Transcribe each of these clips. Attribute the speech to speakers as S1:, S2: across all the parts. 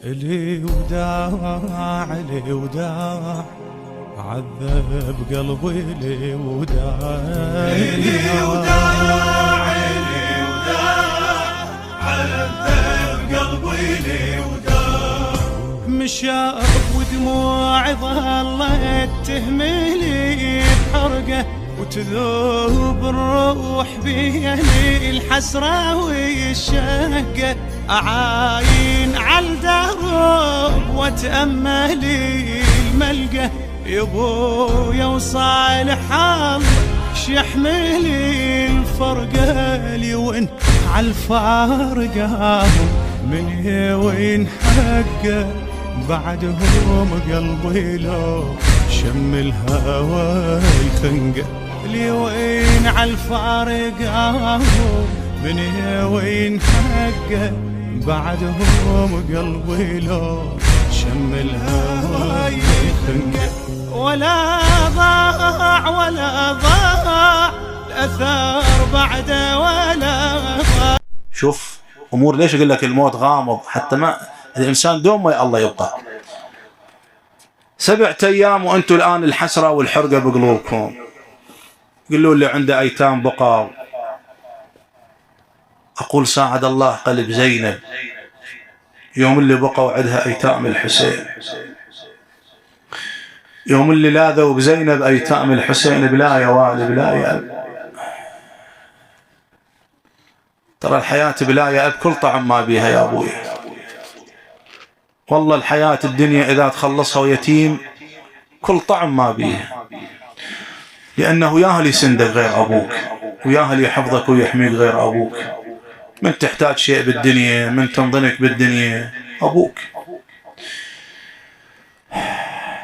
S1: لي وداع لي وداع عذب قلبي لي وداع
S2: لي وداع لي وداع عذب قلبي لي وداع
S1: مشاف ودموعي ظلت تهملي بحرقه وتذوب الروح بيني الحسرة والشقة أعاين عالدرب واتأملي الملقى يبويا وصالح الله شيحملي الفرقة لي وين عالفارقة من وين حقه بعدهم قلبي لو شم الهوى يخنقه لي وين عالفارقة من وين حقه بعدهم قلبي لو شم الهوى يخنقه ولا ضاع الأثر بعده ولا ضاع.
S3: شوف امور، ليش اقول لك الموت غامض؟ حتى ما الانسان دوم ما الله يبقى. 7 أيام وانتم الان الحسره والحرقه بقلوبكم. قولوا اللي عنده ايتام بقى. اقول ساعد الله قلب زينب يوم اللي بقوا عندها ايتام الحسين، يوم اللي لاذوا بزينب ايتام الحسين بلا يا والد بلا يا أب. ترى الحياة بلا يا أب كل طعم ما بيها يا أبوي. والله الحياة الدنيا إذا تخلصها ويتيم كل طعم ما بيها، لأنه ياهل يسندك غير أبوك، وياهل يحفظك ويحميك غير أبوك. من تحتاج شيء بالدنيا، من تنضنك بالدنيا، أبوك.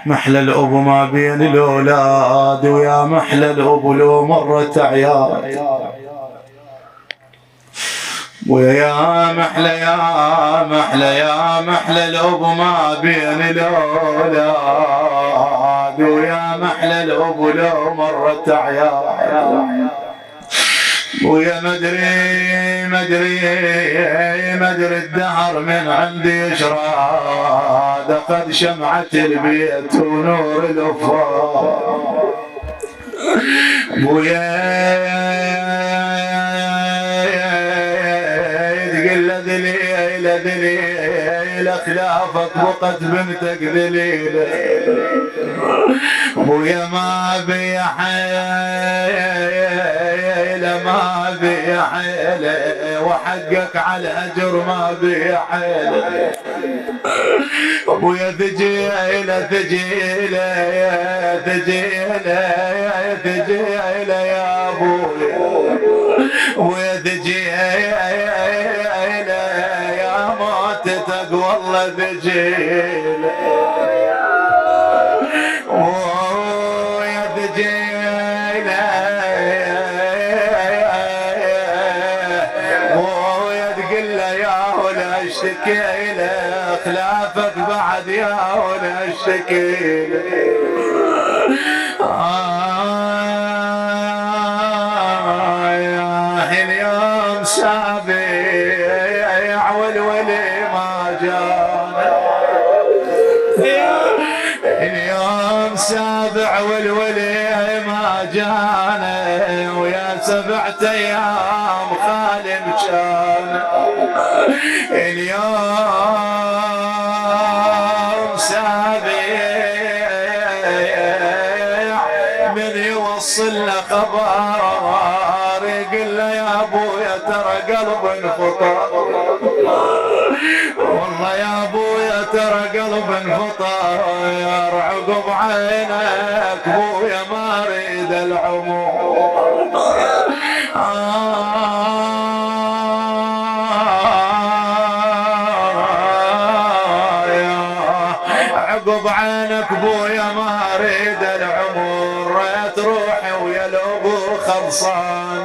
S3: محلى الأب ما بين الأولاد، ويا محلى الأب لو مرت عياد، ويا محلى يا محلى يا محلى الأب ما بين الأولاد، ويا محلى الأب لو مرت عياد. ويا مدري الدهر من عندي يشراد، قد شمعة البيت ونور الأفاق. ويا ذليل خلافك وقت بنتك ذليل. ويا ما بي حيل ما بي حيل، وحقك على الأجر ما بي حيل. ويا ثجيله ثجيله ثجيله ثجيله يا ابوي، ويا ثجيله يا موتتك والله ثجيله، ويا ثجيله ويا تقول له يا ولا اشتكي له خلافك بعد يا ولا اشتكي له. اليوم سابع والولي ما جانا، اليوم سابع والولي ما جانا، ويا 7 أيام خالي مشان. اليوم سابع من يوصل له خبر يقول له يا ابويا ترى قلب انفطر، والله يا ابويا ترى قلب انفطر، عقب عينك ابويا ما اريد العمر. عقب عينك ابويا ما اريد العمر، ريت روحي ويا الابو خلصان.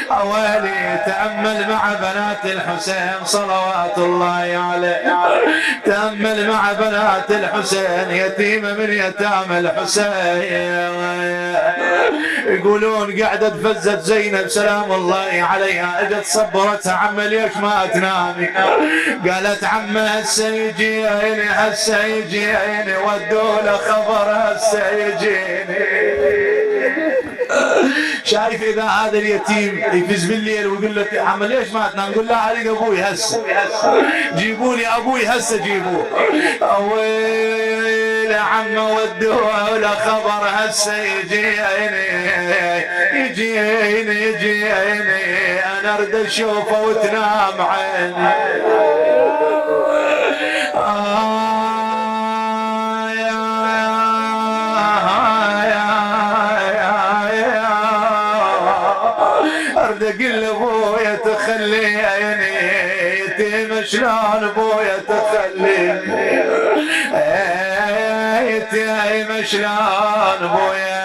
S3: اويلي تأمل تأمل مع بنات الحسين صلوات الله عليه، تأمل مع بنات الحسين يتيمة من يتامى الحسين، يقولون قعدت فزت زينب سلام الله عليها، اجت صبرتها عم ليش ما تنامي؟ قالت عم هسه يجيني هسه يجيني ودوا له خبر هسه يجيني. شايف اذا هذا اليتيم يفز بالليل ويقول لك عم ليش ما تنام؟ نقول لا اريد ابوي هسه، جيبوني ابوي هسه جيبوه. ويل عم ودوه له خبر هسه يجيني يجيني يجيني، انا اريد اشوفه وتنام عيني. ارد اقول ابويا تخليني يتيم شلون ابويا تخليني، يتيم شلون ابويا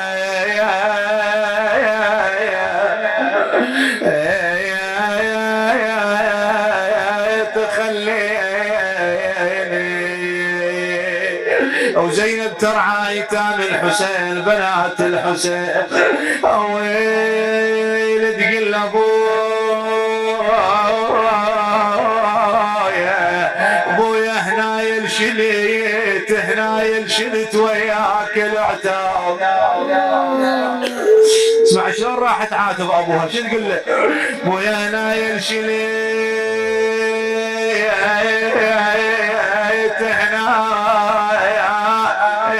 S3: وزينب ترعى ايتام الحسين بنات الحسين. ويل تقول ابويا هنا يلشلت هنا يلشلت وياك العتاب. اسمع شلون راح تعاتب ابوها، شو تقول له؟ ابويا هنا يلشلت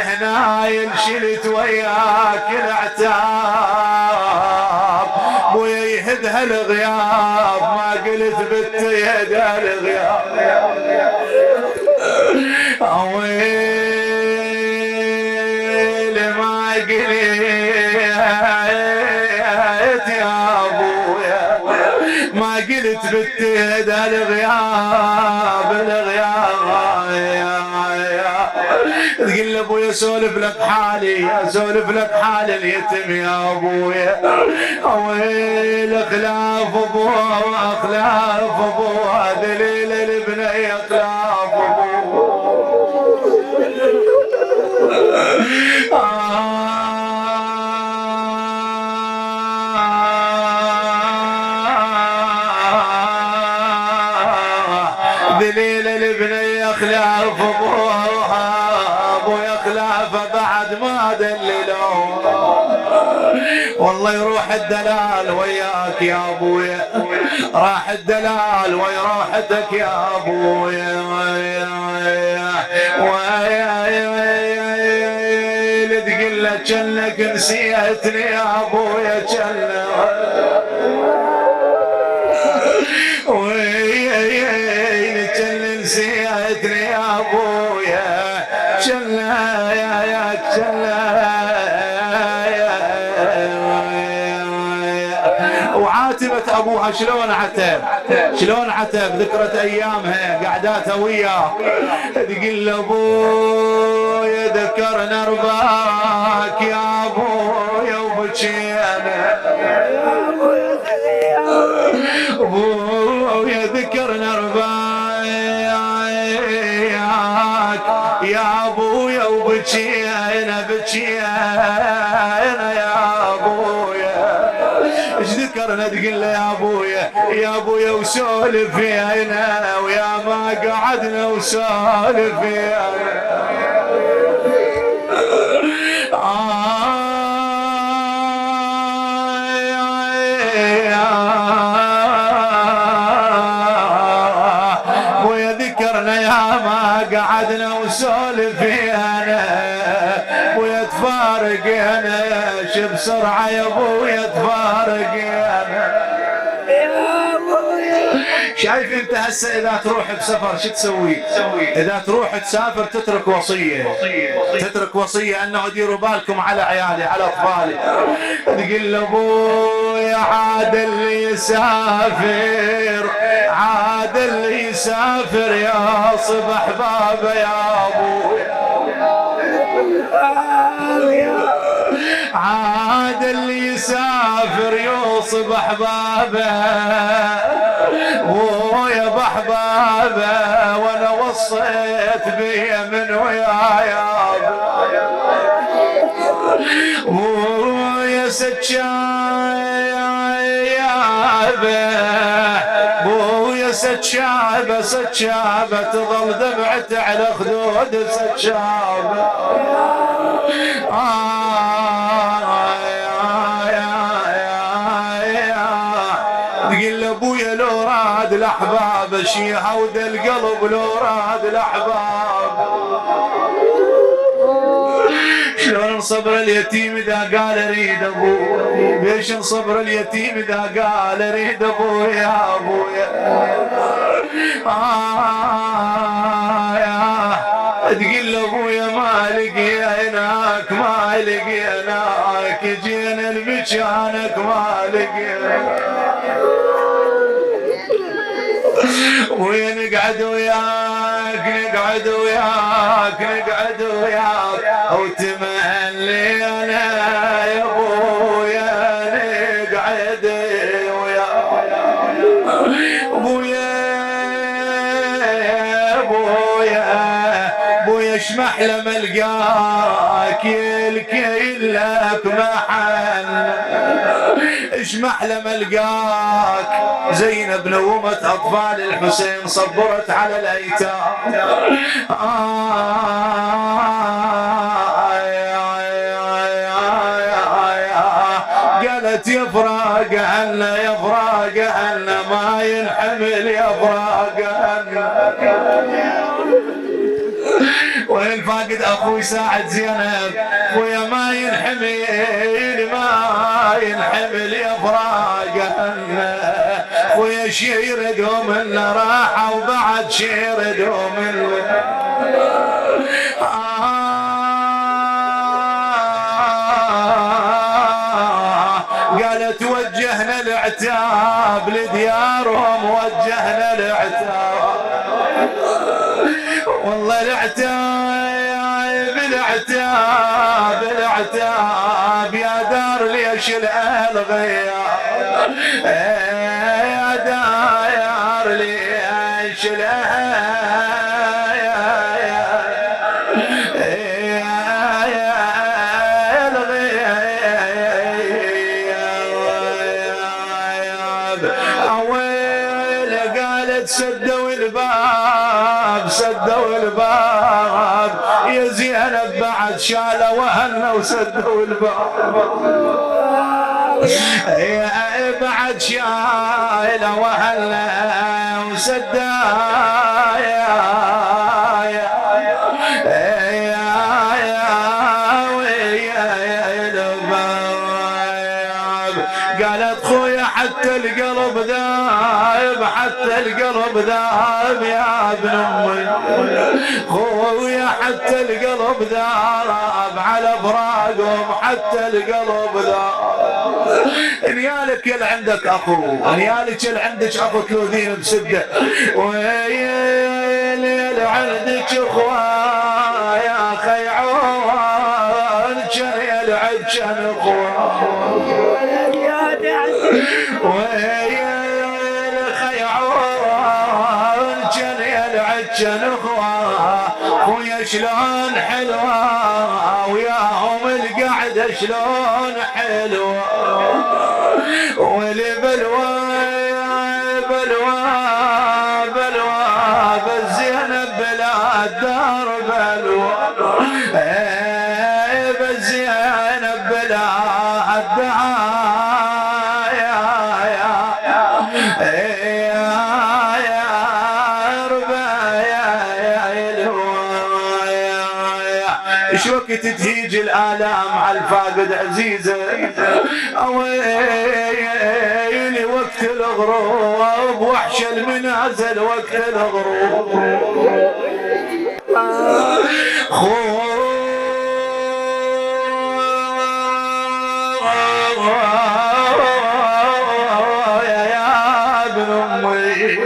S3: هنا ينشلت وياك العتاب، بويا يهدها الغياب ما قلت بنت يهدها الغياب. ويل ما قلت يا ابويا ما قلت بنت يهدها الغياب الغياب. تقول ابويا سولف لك حالي اسولف لك حال اليتم يا ابويا. ويل اخلاف ابوها واخلاف ابوها ذليل البني اخلاف ابوها. ذليل البني اخلاف ابوها بعد ما دللوا. والله يروح الدلال وياك يا ابويا، راح الدلال ويا راحتك يا ابويا. تقول له جنك نسيتني يا ابويا جنك، جن نسيتني يا ابويا جنك وعاتبت ابوها شلون عتب ذكرت ايامها قعداتها وياه. تقول له ابويا ذكرنا رباك يا ابويا وبكينا، ابويا ذكرنا رباك يا ابويا وبكينا يا ابويا. ايش ذكرنا؟ تقول له يا ابويا وسولف فينا ويا ما قعدنا وسولف فينا. ابويا ذكرنا يا ما قعدنا وسولف فينا ويا تفارقنا شو بسرعه يا ابويا تفارقنا. شايف انت هسه اذا تروح بسفر شو تسوي؟ اذا تروح تسافر تترك وصيه انه ديروا بالكم على عيالي على اطفالي. تقول له ابويا عاد اللي يسافر يا صبح بابا يا ابويا. عاد اللي يسافر يوصب احبابه ويا بحبابه وانا وصيت بيه من ويايا ويا ويا ستشابه ستشابه تظل دمعته على خدود ستشابه تقول ابويا لو راد الاحباب شيعود القلب لو راد الاحباب شلون نصبر اليتيم اذا قال اريد ابويا ليش نصبر اليتيم اذا قال اريد ابويا يا ابويا تقول ابويا ما لقي هناك ما لقي هناك جينا لمكانك ما لقي ونقعد وياك نقعد وياك نقعد وياك او تملي انا يا ابويا نقعد وياك ابويا ابويا ابويا اشمح لما القاك يلكي لك محل اشمح لما القاك زينب نومة اطفال الحسين صبرت على الايتام قالت يا فراق عنا يا فراق عنا ما ينحمل يا فراق عنا وين فاقد اخوي ساعد زينب ويا ما ينحمل ما ينحمل يا فراق عنا ويا شيردهم اللي راحوا وبعد شيردهم اللي قالت وجهنا العتاب لديارهم وجهنا العتاب والله العتاب العتاب العتاب يا دار ليش الاهل غياب يا دار ليش الاهل سدوا الباب سدوا الباب يا زينب بعد شالوا وهنا وسدوا الباب يا بعد شالوا وهنا وسدا قالت خويا حتى القلب ذاب حتى القلب ذاب يا ابن امي خويا حتى القلب ذاب على فراقهم حتى القلب ذاب نيالك يل عندك اخو نيالك يل عندك اخو تلوذين بسده ويل يل عندك اخوه يا خيعون كان يل عندك اخوه ويل خيعون كان يلعجن اخوه خويا شلون حلوه وياهم القعده شلون حلوه ولي بلوى بلوى بلوى بالزينب بلا الدار بلوى بالزينب بلا الدار ايش وقت تهيج الآلام على الفاقد عزيزة اويلي وقت الغروب وحش المنازل وقت الغروب يا ابن امي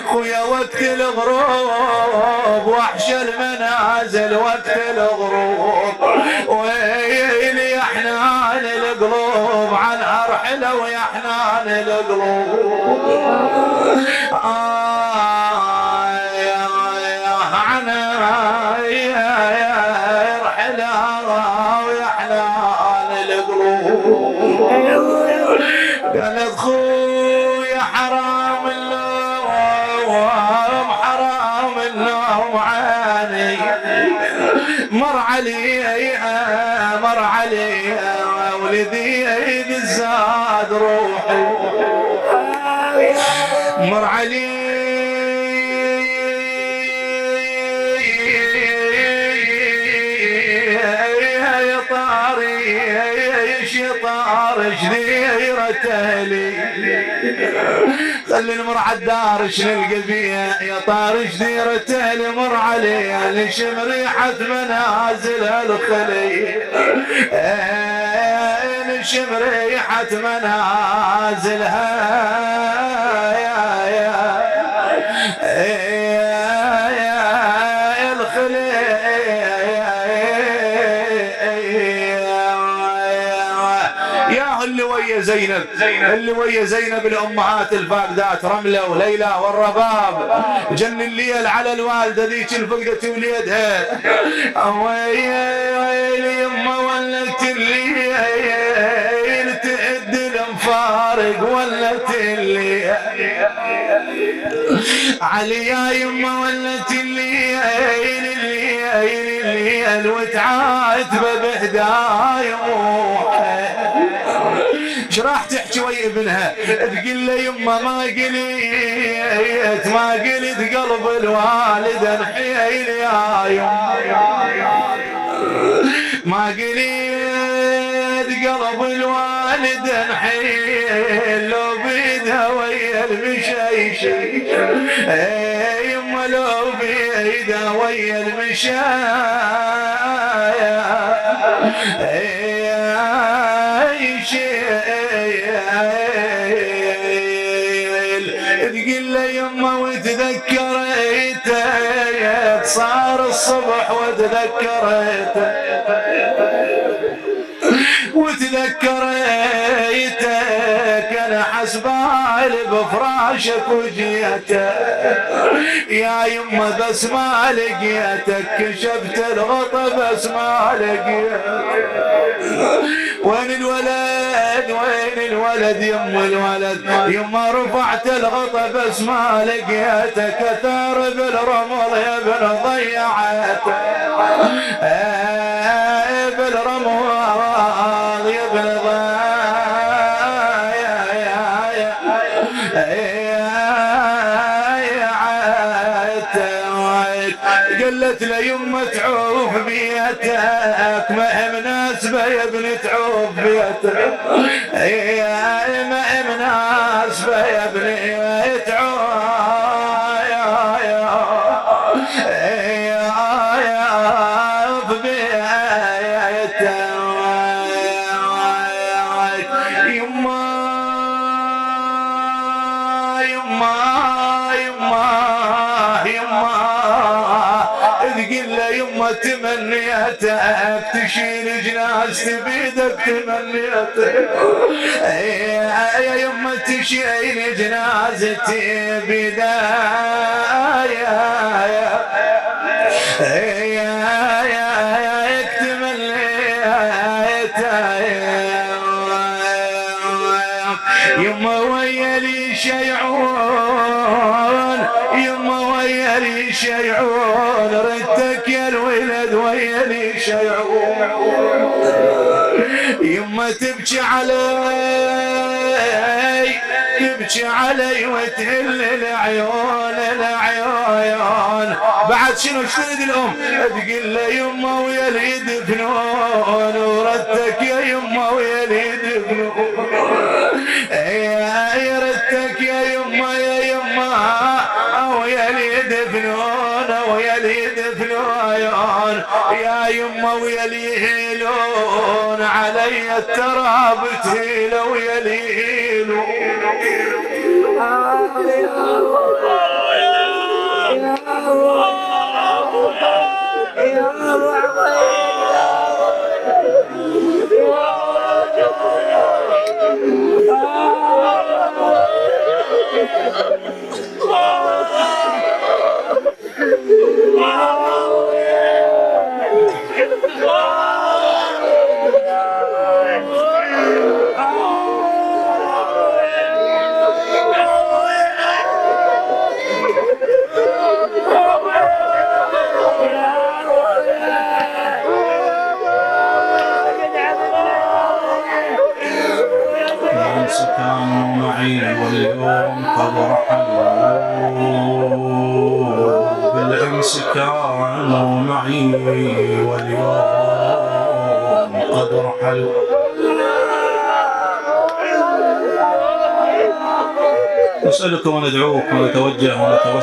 S3: خويا وقت الغروب وحش واخشى المنازل وقت الغروب، ويلي يا حنان القلوب عن ارحله ويا حنان القلوب. قالت خويا حرام النوم حرام النوم عاني، مر علي ولدي بالزاد روحي، مر علي شطار شذيرته لي، خلي المر عالدار نلقى فيها يا طار شذيرته لي، مر عليها نشم ريحة منازلها الخلي، نشم ريحة منازلها زينب، اللي ويا زينب الامهات الفاقدات رمله وليلى والرباب، جن الليل على الوالده ذيك الفقدة وليدها، ويلي يما ولت الليل تأدي المفارق ولت الليل، علي يا يما ولت الليل وتعاتبه بهدايا ايش راح تحكي ويا ابنها؟ تقول له يما ما قلت قلب الوالد انحيل يا يما، ما قلت قلب الوالد انحيل لو بيدها ويا المشايشي، يما لو بيدها ويا المشايشي، تقول له يما وتذكرت صار الصبح وتذكرتك انا حسبالي بفراشك وجيتك يا يما بس ما لقيتك، كشفت الغطا بس ما لقيتك، وين الولد يما الولد، يما رفعت الغطا بس ما لقيتك، اثار بالرمل يا ابن ضيعتك، بالرمل يا ابن ضيعتك. قلت له يما تعوف بيتك ما مناسبه يا ابن تعوف بيتك، ما مناسبه يا ابن تعوف بيتك، يما تمنيتك تشيل جنازتي بيدك، تمنيتك يا يما تشيل جنازتي بدايك، تمنيتك يما ويا لي شيعون، يما ويا لي شيعون، ردك يا الولد ويا لي شيعون، يما تبكي علي وتهل العيون بعد شنو تريد الام؟ تقول له يما ويا لي يدفنون، وردك يا يما ويا لي يدفنون، يا ردك يا يما ويا لي يدفنون، ويا لي يدفنون يا يما ويا لي يهيلون علي التراب تهيل ويا لي يهيلون. كانوا معي واليوم قد رحلوا، بالأمس كانوا معي واليوم قد رحلوا. نسألكم وندعوكم ونتوجه ونتوسل